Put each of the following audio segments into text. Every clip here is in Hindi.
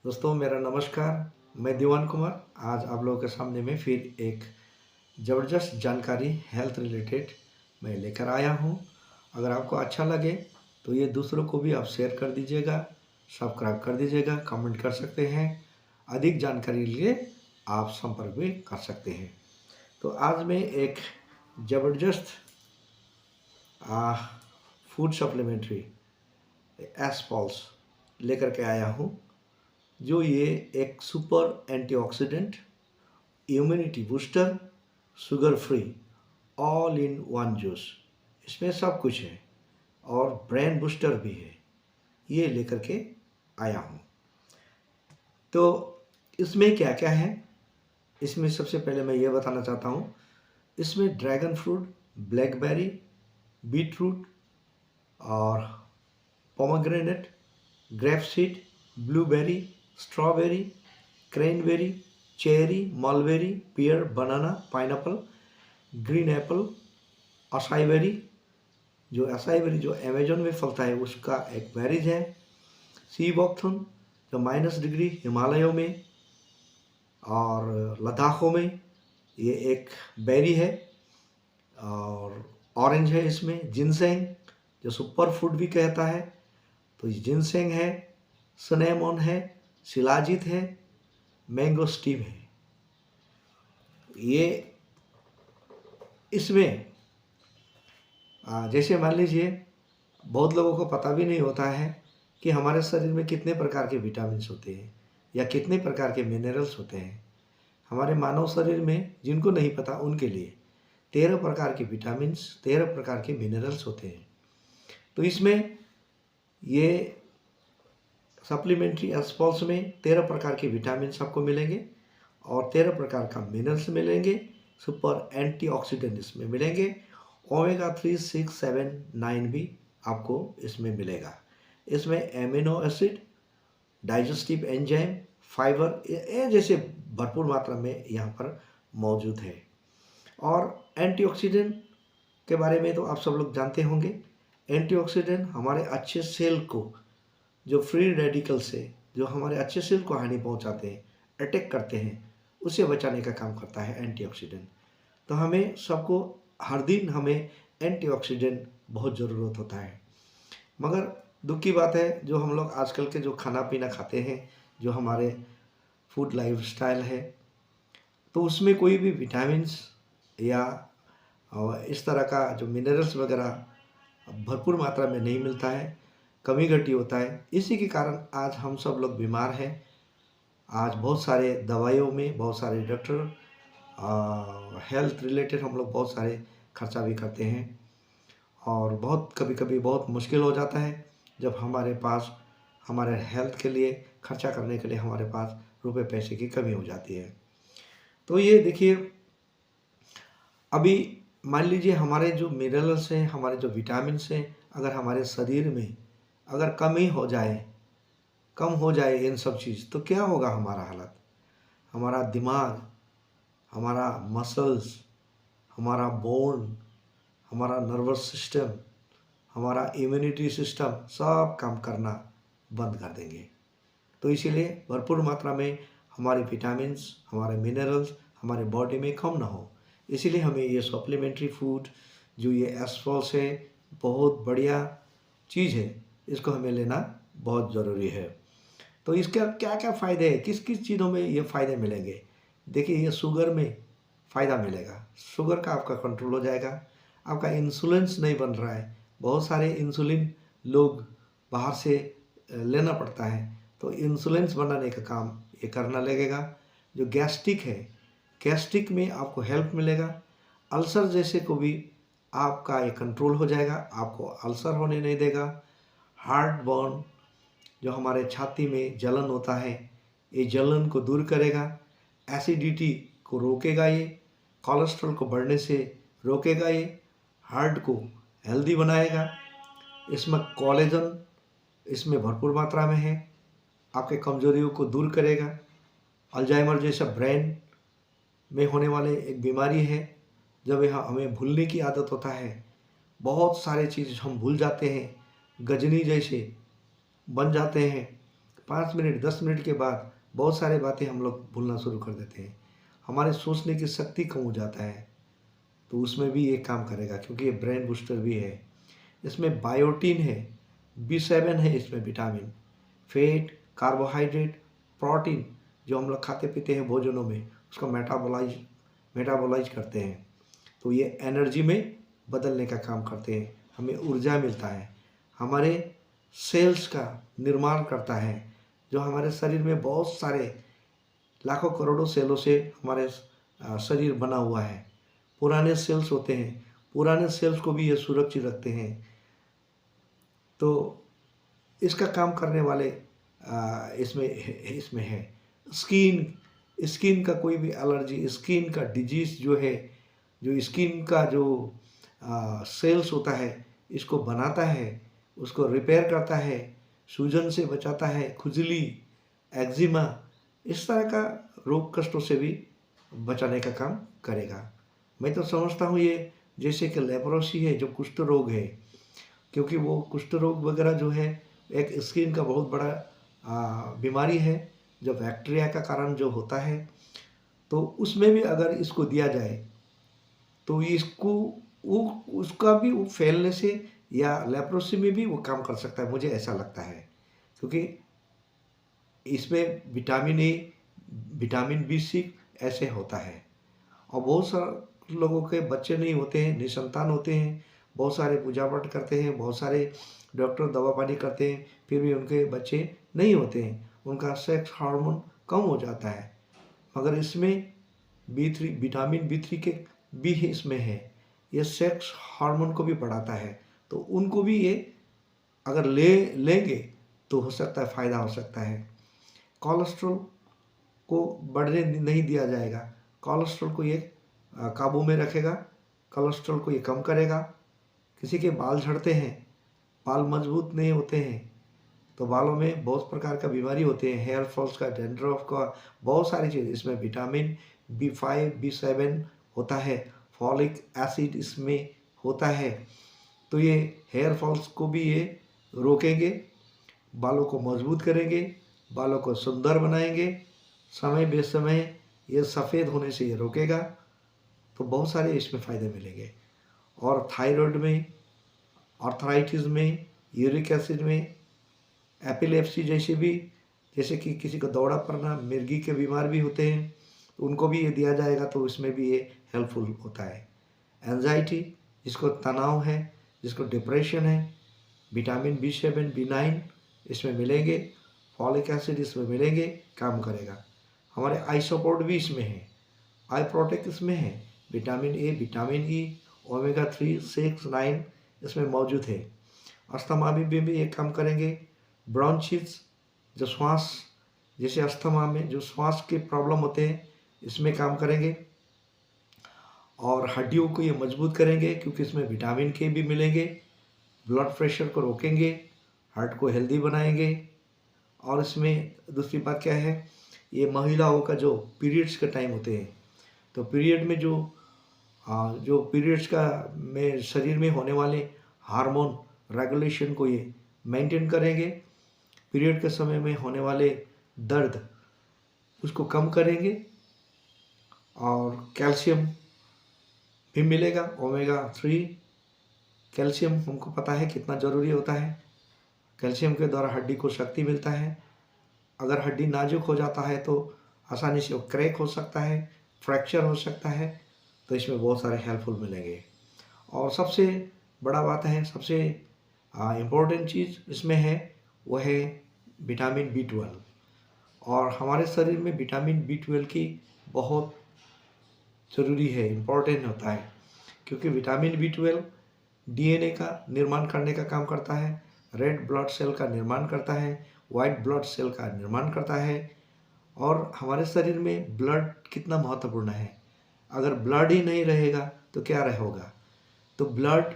दोस्तों मेरा नमस्कार। मैं दीवान कुमार आज आप लोगों के सामने में फिर एक ज़बरदस्त जानकारी हेल्थ रिलेटेड मैं लेकर आया हूँ। अगर आपको अच्छा लगे तो ये दूसरों को भी आप शेयर कर दीजिएगा, सब्सक्राइब कर दीजिएगा, कमेंट कर सकते हैं। अधिक जानकारी के लिए आप संपर्क भी कर सकते हैं। तो आज मैं एक ज़बरदस्त फूड सप्लीमेंट्री एसपॉल्स लेकर के आया हूँ, जो ये एक super antioxidant, immunity booster, sugar free, all in one juice. इसमें सब कुछ है और ब्रेन बूस्टर भी है। ये लेकर के आया हूँ। तो इसमें क्या क्या है, इसमें सबसे पहले मैं ये बताना चाहता हूँ। इसमें ड्रैगन फ्रूट, ब्लैकबेरी, बीटरूट और pomegranate, grape seed, blueberry, strawberry, cranberry, cherry, mulberry, pear, banana, pineapple, green apple, acai berry, जो असाई बेरी जो अमेजोन में फलता है उसका एक बेरीज है, सी बॉक्थन जो -डिग्री हिमालयों में और लद्दाखों में ये एक बेरी है, और ऑरेंज है इसमें, जिनसेंग जो सुपर फूड भी कहता है, तो ये जिनसेंग है, सिनेमन है, शिलाजीत है, मैंगो स्टीम है। ये इसमें जैसे मान लीजिए बहुत लोगों को पता भी नहीं होता है कि हमारे शरीर में कितने प्रकार के विटामिन्स होते हैं या कितने प्रकार के मिनरल्स होते हैं। हमारे मानव शरीर में जिनको नहीं पता उनके लिए 13 प्रकार के विटामिन्स, 13 प्रकार के मिनरल्स होते हैं। तो इसमें ये सप्लीमेंट्री एस्पॉल्स में 13 प्रकार के विटामिन आपको मिलेंगे और 13 प्रकार का मिनरल्स मिलेंगे। सुपर एंटीऑक्सीडेंट इसमें मिलेंगे। ओमेगा 3, 6, 7, 9 भी आपको इसमें मिलेगा। इसमें amino acid, digestive enzyme, fibre ये जैसे भरपूर मात्रा में यहाँ पर मौजूद है। और एंटीऑक्सीडेंट के बारे में तो आप सब लोग जानते होंगे। एंटीऑक्सीडेंट हमारे अच्छे सेल को, जो फ्री रेडिकल से जो हमारे अच्छे सेल को हानि पहुंचाते हैं, अटैक करते हैं, उसे बचाने का काम करता है एंटीऑक्सीडेंट। तो हमें सबको हर दिन हमें एंटीऑक्सीडेंट बहुत ज़रूरत होता है। मगर दुख की बात है, जो हम लोग आजकल के जो खाना पीना खाते हैं, जो हमारे फूड लाइफस्टाइल है, तो उसमें कोई भी विटामिन्स या इस तरह का जो मिनरल्स वगैरह भरपूर मात्रा में नहीं मिलता है, कमी घटी होता है। इसी के कारण आज हम सब लोग बीमार हैं। आज बहुत सारे दवाइयों में बहुत सारे डॉक्टर हेल्थ रिलेटेड हम लोग बहुत सारे खर्चा भी करते हैं, और बहुत कभी कभी बहुत मुश्किल हो जाता है जब हमारे पास हमारे हेल्थ के लिए खर्चा करने के लिए हमारे पास रुपए पैसे की कमी हो जाती है। तो ये देखिए, अभी मान लीजिए हमारे जो मिनरल्स हैं, हमारे जो विटामिन्स हैं, अगर हमारे शरीर में अगर कम हो जाए इन सब चीज़, तो क्या होगा हमारा हालत। हमारा दिमाग, हमारा मसल्स, हमारा बोन, हमारा नर्वस सिस्टम, हमारा इम्यूनिटी सिस्टम सब काम करना बंद कर देंगे। तो इसीलिए भरपूर मात्रा में हमारे विटामिन्स, हमारे मिनरल्स हमारे बॉडी में कम ना हो, इसीलिए हमें ये सप्लीमेंट्री फूड जो ये एस्पॉल्स है, बहुत बढ़िया चीज़ है, इसको हमें लेना बहुत ज़रूरी है। तो इसका क्या क्या फ़ायदे हैं, किस किस चीज़ों में ये फ़ायदे मिलेंगे। देखिए, ये शुगर में फ़ायदा मिलेगा, शुगर का आपका कंट्रोल हो जाएगा। आपका इंसुलिन नहीं बन रहा है, बहुत सारे इंसुलिन लोग बाहर से लेना पड़ता है, तो इंसुलिन बनाने का काम ये करना लगेगा। जो गैस्ट्रिक है, गैस्ट्रिक में आपको हेल्प मिलेगा। अल्सर जैसे को भी आपका ये कंट्रोल हो जाएगा, आपको अल्सर होने नहीं देगा। हार्ट बर्न, जो हमारे छाती में जलन होता है, ये जलन को दूर करेगा। एसिडिटी को रोकेगा, ये कोलेस्ट्रॉल को बढ़ने से रोकेगा, ये हार्ट को हेल्दी बनाएगा। इसमें कोलेजन इसमें भरपूर मात्रा में है, आपके कमजोरियों को दूर करेगा। अल्जाइमर जैसा ब्रेन में होने वाले एक बीमारी है, जब यहाँ हमें भूलने की आदत होता है, बहुत सारे चीज़ हम भूल जाते हैं, गजनी जैसे बन जाते हैं, 5 मिनट 10 मिनट के बाद बहुत सारी बातें हम लोग भूलना शुरू कर देते हैं, हमारे सोचने की शक्ति कम हो जाता है। तो उसमें भी ये काम करेगा क्योंकि ये ब्रेन बूस्टर भी है। इसमें बायोटीन है, B7 है, इसमें विटामिन, फैट, कार्बोहाइड्रेट, प्रोटीन जो हम लोग खाते पीते हैं भोजनों में उसको मेटाबोलाइज करते हैं, तो ये एनर्जी में बदलने का काम करते हैं, हमें ऊर्जा मिलता है, हमारे सेल्स का निर्माण करता है। जो हमारे शरीर में बहुत सारे लाखों करोड़ों सेलों से हमारे शरीर बना हुआ है, पुराने सेल्स होते हैं, पुराने सेल्स को भी ये सुरक्षित रखते हैं। तो इसका काम करने वाले इसमें है स्किन का कोई भी एलर्जी, स्किन का डिजीज़ जो है, जो स्किन का जो सेल्स होता है इसको बनाता है, उसको रिपेयर करता है, सूजन से बचाता है, खुजली, एक्जिमा, इस तरह का रोग कष्टों से भी बचाने का काम करेगा। मैं तो समझता हूँ ये जैसे कि लेप्रोसी है जो कुष्ठ रोग है, क्योंकि वो कुष्ठ रोग वगैरह जो है एक स्किन का बहुत बड़ा बीमारी है जो बैक्टीरिया का कारण जो होता है। तो उसमें भी अगर इसको दिया जाए तो इसको वो उसका भी वो फैलने से या लेप्रोसी में भी वो काम कर सकता है, मुझे ऐसा लगता है। क्योंकि इसमें विटामिन ए, विटामिन B6 ऐसे होता है। और बहुत सारे लोगों के बच्चे नहीं होते हैं, निसंतान होते हैं, बहुत सारे पूजा पाठ करते हैं, बहुत सारे डॉक्टर दवा पानी करते हैं, फिर भी उनके बच्चे नहीं होते हैं, उनका सेक्स हार्मोन कम हो जाता है। मगर इसमें B3 विटामिन B3 के भी इसमें है, ये सेक्स हार्मोन को भी बढ़ाता है। तो उनको भी ये अगर लेंगे तो हो सकता है फ़ायदा हो सकता है। कोलेस्ट्रॉल को बढ़ने नहीं दिया जाएगा, कोलेस्ट्रॉल को ये काबू में रखेगा, कोलेस्ट्रॉल को ये कम करेगा। किसी के बाल झड़ते हैं, बाल मजबूत नहीं होते हैं, तो बालों में बहुत प्रकार का बीमारी होते हैं, हेयर फॉल्स का, डैंड्रफ का, बहुत सारी चीज़। इसमें विटामिन B5 B7 होता है, फॉलिक एसिड इसमें होता है, तो ये हेयर फॉल्स को भी ये रोकेंगे, बालों को मजबूत करेंगे, बालों को सुंदर बनाएंगे, समय बेसमय ये सफ़ेद होने से ये रोकेगा। तो बहुत सारे इसमें फ़ायदे मिलेंगे। और थायराइड में, आर्थराइटिस में, यूरिक एसिड में, एपिलेप्सी जैसे कि किसी को दौरा पड़ना, मिर्गी के बीमार भी होते हैं, तो उनको भी ये दिया जाएगा तो इसमें भी ये हेल्पफुल होता है। एंजाइटी, जिसको तनाव है, जिसको डिप्रेशन है, विटामिन B7 B9 इसमें मिलेंगे, फॉलिक एसिड इसमें मिलेंगे, काम करेगा। हमारे आई सपोर्ट भी इसमें है, आई प्रोटेक्ट इसमें है, vitamin A, vitamin E, omega 3 6 9 इसमें मौजूद है। अस्थमा भी ये काम करेंगे। ब्रोंचिस जो श्वास, जैसे अस्थमा में जो श्वास के प्रॉब्लम होते हैं इसमें काम करेंगे। और हड्डियों को ये मजबूत करेंगे क्योंकि इसमें विटामिन के भी मिलेंगे, ब्लड प्रेशर को रोकेंगे, हार्ट को हेल्दी बनाएंगे। और इसमें दूसरी बात क्या है, ये महिलाओं का जो पीरियड्स के टाइम होते हैं, तो पीरियड में जो पीरियड्स का में शरीर में होने वाले हार्मोन रेगुलेशन को ये मेंटेन करेंगे, पीरियड के समय में होने वाले दर्द उसको कम करेंगे। और कैल्शियम भी मिलेगा, ओमेगा 3 कैल्शियम हमको पता है कितना ज़रूरी होता है। कैल्शियम के द्वारा हड्डी को शक्ति मिलता है। अगर हड्डी नाजुक हो जाता है तो आसानी से वो क्रैक हो सकता है, फ्रैक्चर हो सकता है, तो इसमें बहुत सारे हेल्पफुल मिलेंगे। और सबसे बड़ा बात है, सबसे इम्पोर्टेंट चीज़ इसमें है वह है विटामिन B12। और हमारे शरीर में विटामिन B12 की बहुत ज़रूरी है, इम्पोर्टेंट होता है, क्योंकि विटामिन B12 DNA का निर्माण करने का काम करता है, रेड ब्लड सेल का निर्माण करता है, वाइट ब्लड सेल का निर्माण करता है। और हमारे शरीर में ब्लड कितना महत्वपूर्ण है, अगर ब्लड ही नहीं रहेगा तो क्या रहेगा। तो ब्लड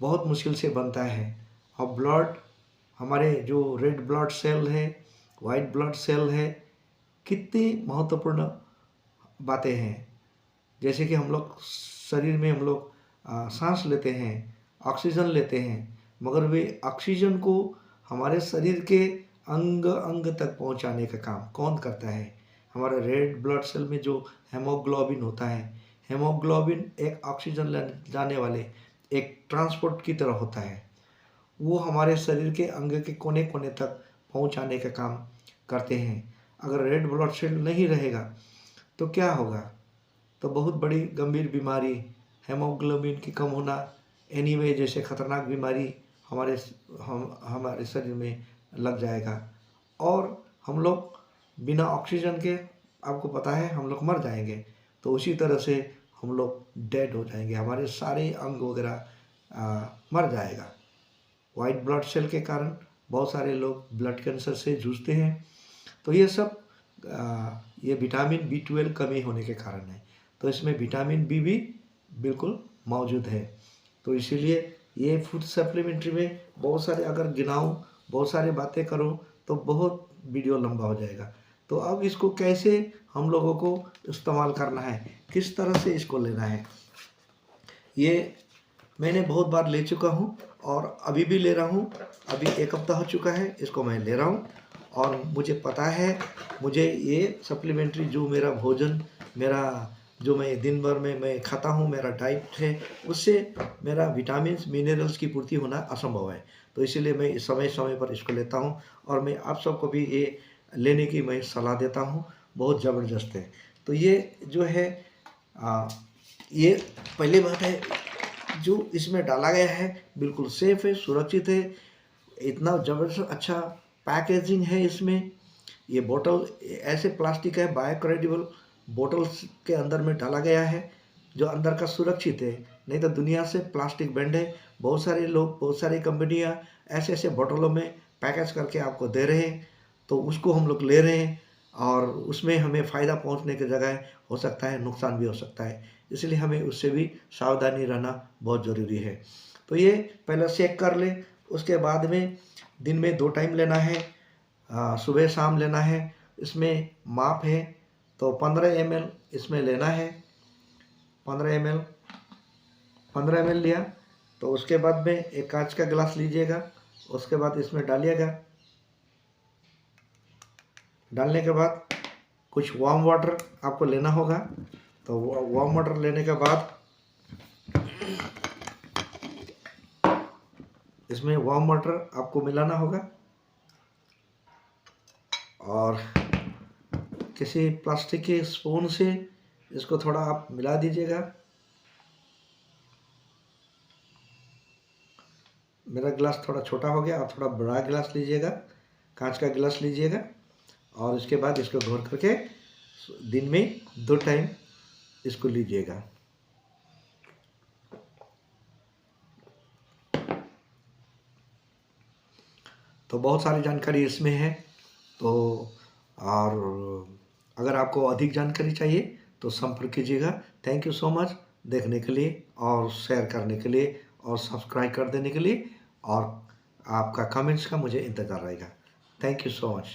बहुत मुश्किल से बनता है। और ब्लड हमारे जो रेड ब्लड सेल है, वाइट ब्लड सेल है, कितनी महत्वपूर्ण बातें हैं। जैसे कि हम लोग शरीर में हम लोग सांस लेते हैं, ऑक्सीजन लेते हैं, मगर वे ऑक्सीजन को हमारे शरीर के अंग अंग तक पहुंचाने का काम कौन करता है? हमारे रेड ब्लड सेल में जो हेमोग्लोबिन होता है, हेमोग्लोबिन एक ऑक्सीजन ले जाने वाले एक ट्रांसपोर्ट की तरह होता है। वो हमारे शरीर के अंग के कोने कोने तक पहुंचाने का काम करते हैं। अगर रेड ब्लड सेल नहीं रहेगा तो क्या होगा? तो बहुत बड़ी गंभीर बीमारी, हेमोग्लोबिन की कम होना, एनीवे जैसे खतरनाक बीमारी हमारे शरीर में लग जाएगा और हम लोग बिना ऑक्सीजन के, आपको पता है, हम लोग मर जाएंगे। तो उसी तरह से हम लोग डेड हो जाएंगे, हमारे सारे अंग वगैरह मर जाएगा। वाइट ब्लड सेल के कारण बहुत सारे लोग ब्लड कैंसर से जूझते हैं। तो ये सब ये विटामिन B12 कमी होने के कारण है। तो इसमें विटामिन बी भी बिल्कुल मौजूद है। तो इसीलिए ये फूड सप्लीमेंट्री में बहुत सारे, अगर गिनाऊँ, बहुत सारी बातें करूँ तो बहुत वीडियो लंबा हो जाएगा। तो अब इसको कैसे हम लोगों को इस्तेमाल करना है, किस तरह से इसको लेना है, ये मैंने बहुत बार ले चुका हूँ और अभी भी ले रहा हूँ। अभी 1 हफ्ता हो चुका है इसको मैं ले रहा हूँ और मुझे पता है, मुझे ये सप्लीमेंट्री जो मेरा भोजन, मेरा जो मैं दिन भर में मैं खाता हूँ, मेरा डाइट है, उससे मेरा विटामिन्स मिनरल्स की पूर्ति होना असंभव है। तो इसीलिए मैं समय समय पर इसको लेता हूँ और मैं आप सबको भी ये लेने की मैं सलाह देता हूँ। बहुत ज़बरदस्त है। तो ये जो है ये पहली बात है, जो इसमें डाला गया है बिल्कुल सेफ है, सुरक्षित है। इतना ज़बरदस्त अच्छा पैकेजिंग है इसमें। ये बोतल ऐसे प्लास्टिक है, बायोडिग्रेडेबल बोतल्स के अंदर में डाला गया है, जो अंदर का सुरक्षित है। नहीं तो दुनिया से प्लास्टिक बैंड है। बहुत सारे लोग, बहुत सारी कंपनियां ऐसे ऐसे बोतलों में पैकेज करके आपको दे रहे हैं, तो उसको हम लोग ले रहे हैं और उसमें हमें फ़ायदा पहुंचने की जगह हो सकता है नुकसान भी हो सकता है। इसलिए हमें उससे भी सावधानी रहना बहुत ज़रूरी है। तो ये पहले चेक कर ले, उसके बाद में दिन में 2 टाइम लेना है, सुबह शाम लेना है। इसमें माप है, तो 15 ml इसमें लेना है। 15 ml लिया तो उसके बाद में एक कांच का गिलास लीजिएगा, उसके बाद इसमें डालिएगा। डालने के बाद कुछ वार्म वाटर आपको लेना होगा। तो वार्म वाटर लेने के बाद इसमें वार्म वाटर आपको मिलाना होगा और किसी प्लास्टिक के स्पून से इसको थोड़ा आप मिला दीजिएगा। मेरा गिलास थोड़ा छोटा हो गया, आप थोड़ा बड़ा गिलास लीजिएगा, कांच का गिलास लीजिएगा और उसके बाद इसको घोर करके दिन में 2 टाइम इसको लीजिएगा। तो बहुत सारी जानकारी इसमें है। तो और अगर आपको अधिक जानकारी चाहिए तो संपर्क कीजिएगा। थैंक यू सो मच देखने के लिए और शेयर करने के लिए और सब्सक्राइब कर देने के लिए, और आपका कमेंट्स का मुझे इंतज़ार रहेगा। Thank you so much.